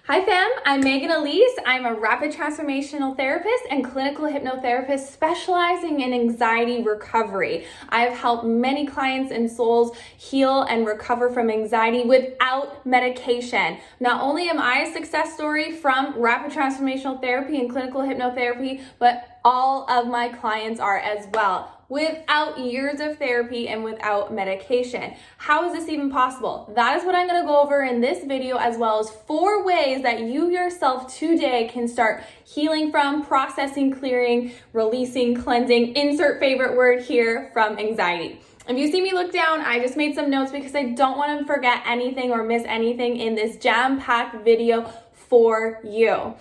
Hi fam, I'm Maegan Aleece. I'm a rapid transformational therapist and clinical hypnotherapist specializing in anxiety recovery. I have helped many clients and souls heal and recover from anxiety without medication. Not only am I a success story from rapid transformational therapy and clinical hypnotherapy, but all of my clients are as well, without years of therapy and without medication. How is this even possible? That is what I'm going to go over in this video, as well as 4 ways that you yourself today can start healing from, processing, clearing, releasing, cleansing, insert favorite word here, from anxiety. If you see me look down, I just made some notes because I don't want to forget anything or miss anything in this jam-packed video for you.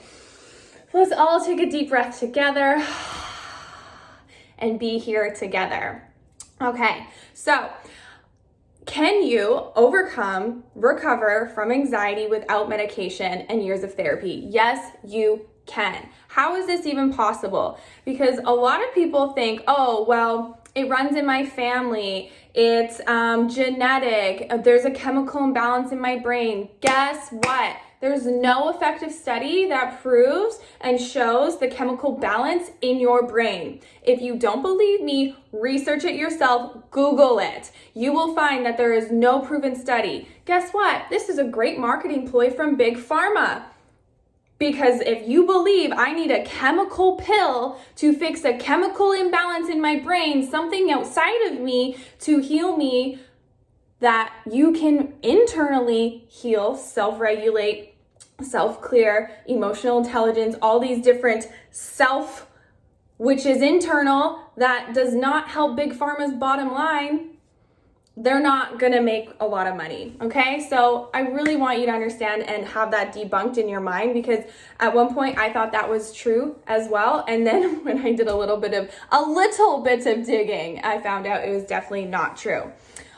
So let's all take a deep breath together and be here together. Okay, so can you overcome, recover from anxiety without medication and years of therapy? Yes, you can. How is this even possible? Because a lot of people think, oh, well, it runs in my family, it's genetic, there's a chemical imbalance in my brain. Guess what? There's no effective study that proves and shows the chemical balance in your brain. If you don't believe me, research it yourself, Google it. You will find that there is no proven study. Guess what? This is a great marketing ploy from Big Pharma. Because if you believe I need a chemical pill to fix a chemical imbalance in my brain, something outside of me to heal me, that you can internally heal, self-regulate, self-clear, emotional intelligence, all these different self, which is internal, that does not help Big Pharma's bottom line, they're not gonna make a lot of money, okay? So I really want you to understand and have that debunked in your mind, because at one point I thought that was true as well. And then when I did a little bit of digging, I found out it was definitely not true.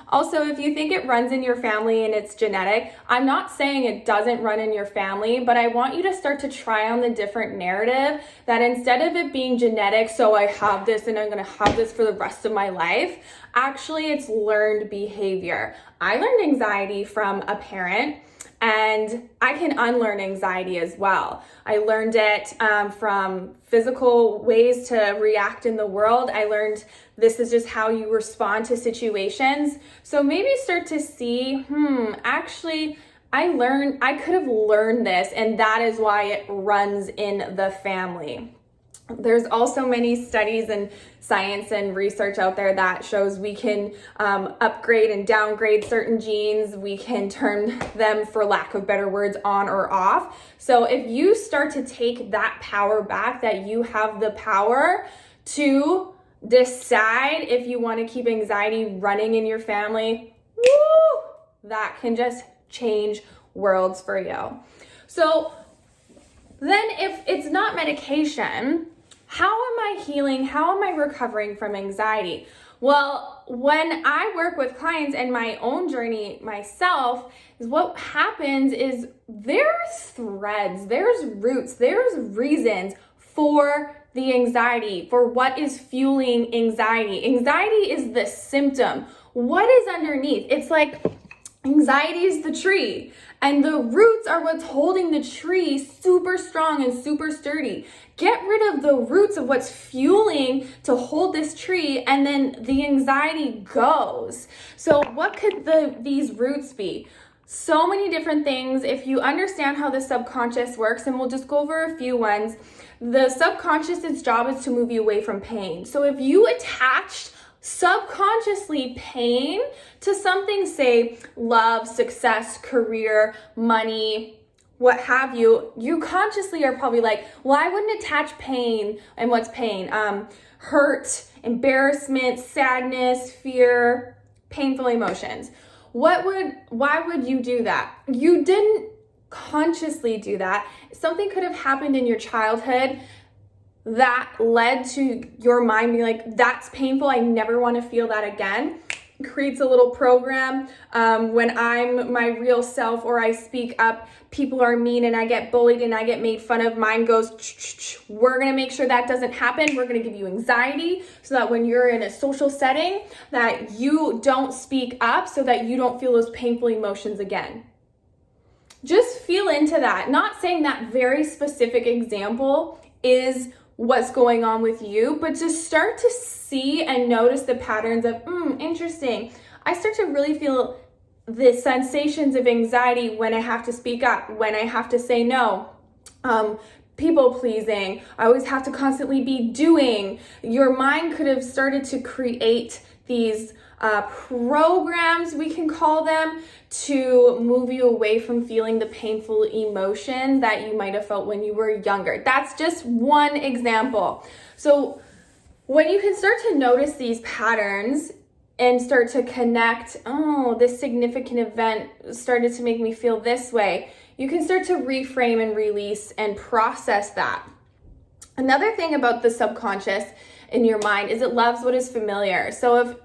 Also, if you think it runs in your family and it's genetic, I'm not saying it doesn't run in your family, but I want you to start to try on the different narrative that instead of it being genetic, so I have this and I'm gonna have this for the rest of my life, actually it's learned behavior. I learned anxiety from a parent, and I can unlearn anxiety as well. I learned it from physical ways to react in the world. I learned this is just how you respond to situations. So maybe start to see, actually, I could have learned this, and that is why it runs in the family. There's also many studies and science and research out there that shows we can upgrade and downgrade certain genes. We can turn them, for lack of better words, on or off. So if you start to take that power back, that you have the power to decide if you want to keep anxiety running in your family, that can just change worlds for you. So then if it's not medication, how am I healing? How am I recovering from anxiety? Well, when I work with clients and my own journey myself, is what happens is there's threads, there's roots, there's reasons for the anxiety, for what is fueling anxiety. Anxiety is the symptom. What is underneath? It's like anxiety is the tree, and the roots are what's holding the tree super strong and super sturdy. Get rid of the roots of what's fueling to hold this tree, and then the anxiety goes. So what could these roots be? So many different things. If you understand how the subconscious works, and we'll just go over a few ones. The subconscious's job is to move you away from pain. So if you attached subconsciously pain to something, say love, success, career, money, what have you, you consciously are probably like, well, I wouldn't attach pain. And what's pain? Hurt, embarrassment, sadness, fear, painful emotions. Why would you do that? You didn't consciously do that. Something could have happened in your childhood that led to your mind being like, that's painful, I never want to feel that again. It creates a little program. When I'm my real self or I speak up, people are mean and I get bullied and I get made fun of, mind goes, we're going to make sure that doesn't happen. We're going to give you anxiety so that when you're in a social setting that you don't speak up, so that you don't feel those painful emotions again. just feel into that. Not saying that very specific example is what's going on with you, but just start to see and notice the patterns of, interesting. I start to really feel the sensations of anxiety when I have to speak up, when I have to say no. People pleasing. I always have to constantly be doing. Your mind could have started to create these programs, we can call them, to move you away from feeling the painful emotions that you might have felt when you were younger. That's just one example. So when you can start to notice these patterns and start to connect, this significant event started to make me feel this way, you can start to reframe and release and process that. Another thing about the subconscious in your mind is it loves what is familiar. So if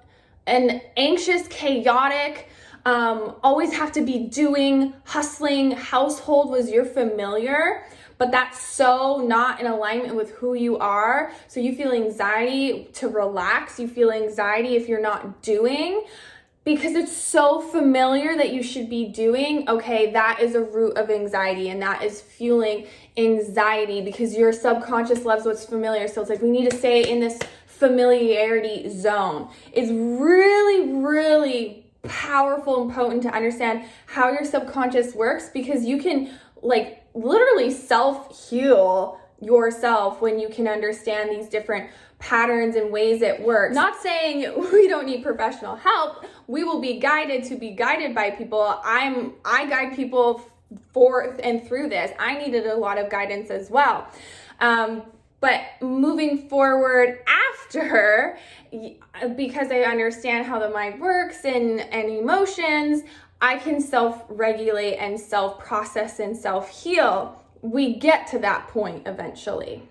an anxious, chaotic, always have to be doing, hustling household was your familiar, but that's so not in alignment with who you are. So you feel anxiety to relax. You feel anxiety if you're not doing, because it's so familiar that you should be doing. Okay, that is a root of anxiety, and that is fueling anxiety because your subconscious loves what's familiar. So it's like we need to stay in this familiarity zone. It's really, really powerful and potent to understand how your subconscious works, because you can literally self-heal yourself when you can understand these different patterns and ways it works. Not saying we don't need professional help. We will be guided to be guided by people. I guide people forth and through this. I needed a lot of guidance as well. But moving forward after, because I understand how the mind works and emotions, I can self-regulate and self-process and self-heal. We get to that point eventually,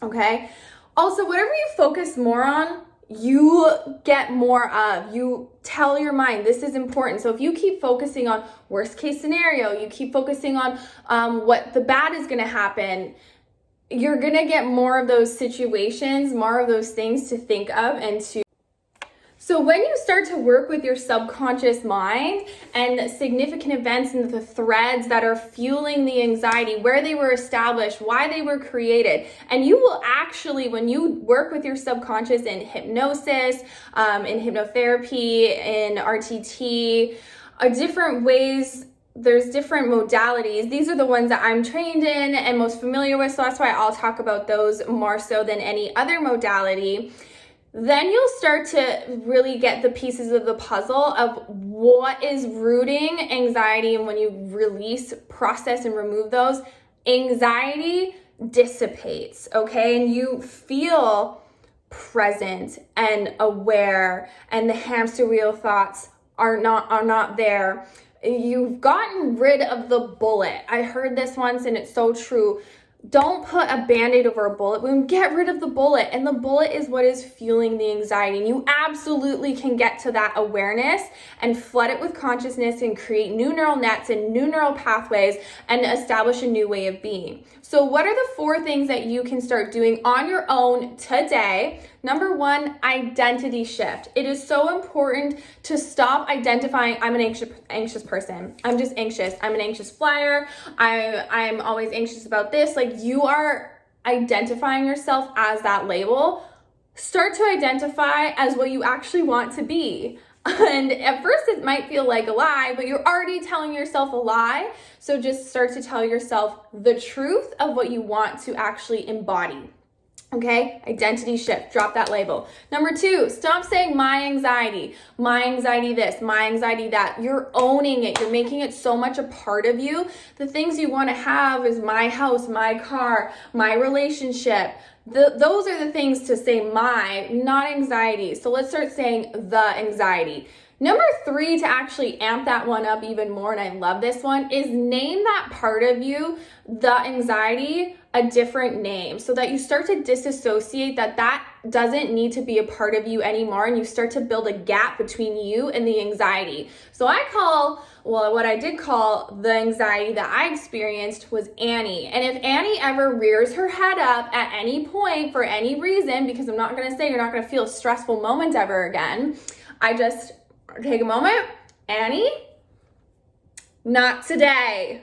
okay? Also, whatever you focus more on, you get more of. You tell your mind this is important. So if you keep focusing on worst case scenario, you keep focusing on what the bad is gonna happen, you're gonna get more of those situations, more of those things to think of and to. So when you start to work with your subconscious mind and significant events and the threads that are fueling the anxiety, where they were established, why they were created, and you will actually, when you work with your subconscious in hypnosis, in hypnotherapy, in RTT, different ways. There's different modalities. These are the ones that I'm trained in and most familiar with, so that's why I'll talk about those more so than any other modality. Then you'll start to really get the pieces of the puzzle of what is rooting anxiety, and when you release, process, and remove those, anxiety dissipates, okay? And you feel present and aware, and the hamster wheel thoughts are not there. You've gotten rid of the bullet. I heard this once and it's so true. Don't put a band-aid over a bullet wound. Get rid of the bullet. And the bullet is what is fueling the anxiety. And you absolutely can get to that awareness and flood it with consciousness and create new neural nets and new neural pathways and establish a new way of being. So what are the 4 things that you can start doing on your own today? Number 1, identity shift. It is so important to stop identifying, I'm an anxious person. I'm just anxious. I'm an anxious flyer. I'm always anxious about this. You are identifying yourself as that label. Start to identify as what you actually want to be. And at first it might feel like a lie, but you're already telling yourself a lie. So just start to tell yourself the truth of what you want to actually embody. Okay, identity shift, drop that label. Number 2, stop saying my anxiety this, my anxiety that. You're owning it. You're making it so much a part of you. The things you want to have is my house, my car, my relationship. Those are the things to say my, not anxiety. So let's start saying the anxiety. Number 3, to actually amp that one up even more, and I love this one, is name that part of you, the anxiety, a different name, so that you start to disassociate that doesn't need to be a part of you anymore, and you start to build a gap between you and the anxiety. So what I did call the anxiety that I experienced was Annie. And if Annie ever rears her head up at any point for any reason, because I'm not going to say you're not going to feel a stressful moment ever again, I just take a moment. Annie, not today.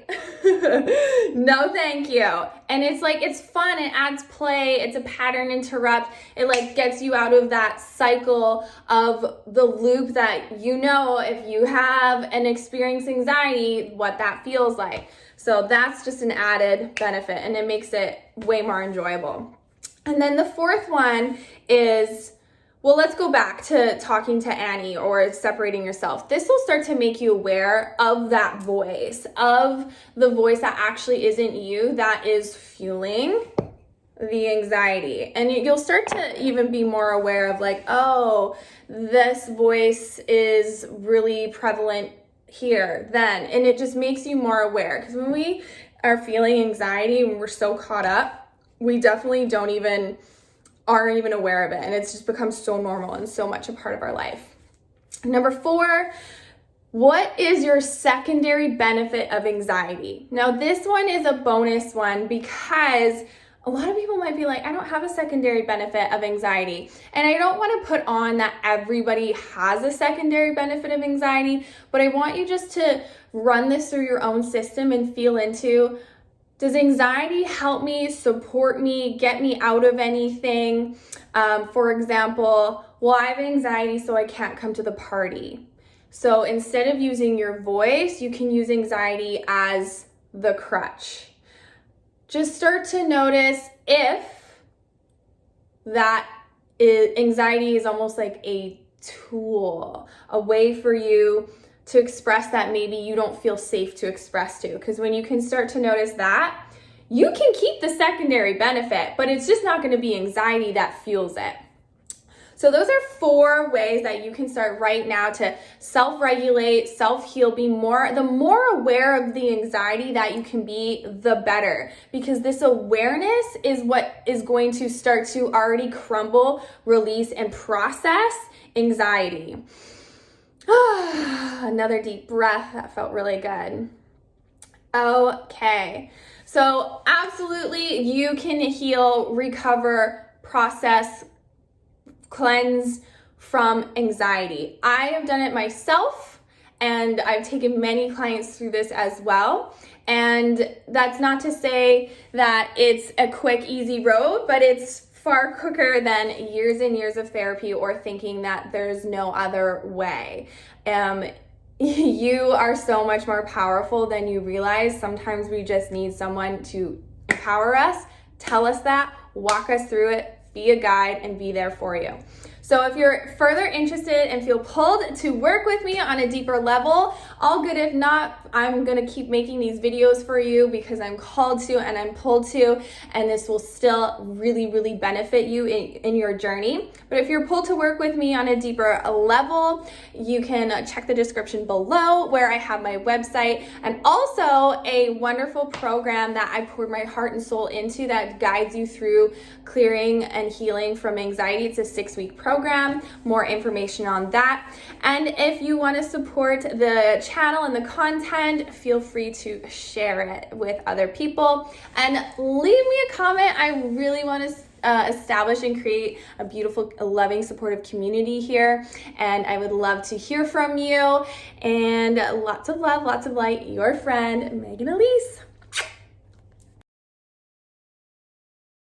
No, thank you. And it's like, it's fun. It adds play. It's a pattern interrupt. It like gets you out of that cycle of the loop that, you know, if you have and experience anxiety, what that feels like. So that's just an added benefit, and it makes it way more enjoyable. And then the fourth one is, well, let's go back to talking to Annie or separating yourself. This will start to make you aware of that voice, of the voice that actually isn't you, that is fueling the anxiety. And you'll start to even be more aware of like, oh, this voice is really prevalent here, then. And it just makes you more aware. Because when we are feeling anxiety and we're so caught up, we definitely aren't even aware of it, and it's just become so normal and so much a part of our life. Number 4, what is your secondary benefit of anxiety? Now, this one is a bonus one because a lot of people might be like, I don't have a secondary benefit of anxiety. And I don't want to put on that everybody has a secondary benefit of anxiety, but I want you just to run this through your own system and feel into, does anxiety help me, support me, get me out of anything? For example, well, I have anxiety, so I can't come to the party. So instead of using your voice, you can use anxiety as the crutch. Just start to notice if that anxiety is almost like a tool, a way for you to express that maybe you don't feel safe to express to. Because when you can start to notice that, you can keep the secondary benefit, but it's just not going to be anxiety that fuels it. So those are 4 ways that you can start right now to self-regulate, self-heal, the more aware of the anxiety that you can be, the better. Because this awareness is what is going to start to already crumble, release, and process anxiety. Another deep breath. That felt really good. Okay. So absolutely, you can heal, recover, process, cleanse from anxiety. I have done it myself, and I've taken many clients through this as well. And that's not to say that it's a quick, easy road, but it's far quicker than years and years of therapy or thinking that there's no other way. You are so much more powerful than you realize. Sometimes we just need someone to empower us, tell us that, walk us through it, be a guide, and be there for you. So if you're further interested and feel pulled to work with me on a deeper level, all good. If not, I'm going to keep making these videos for you because I'm called to and I'm pulled to, and this will still really, really benefit you in your journey. But if you're pulled to work with me on a deeper level, you can check the description below where I have my website and also a wonderful program that I poured my heart and soul into that guides you through clearing and healing from anxiety. It's a 6-week program. More information on that. And if you want to support the channel and the content, feel free to share it with other people and leave me a comment. I really want to establish and create a beautiful, loving, supportive community here, and I would love to hear from you. And lots of love, lots of light, your friend, Maegan Aleece.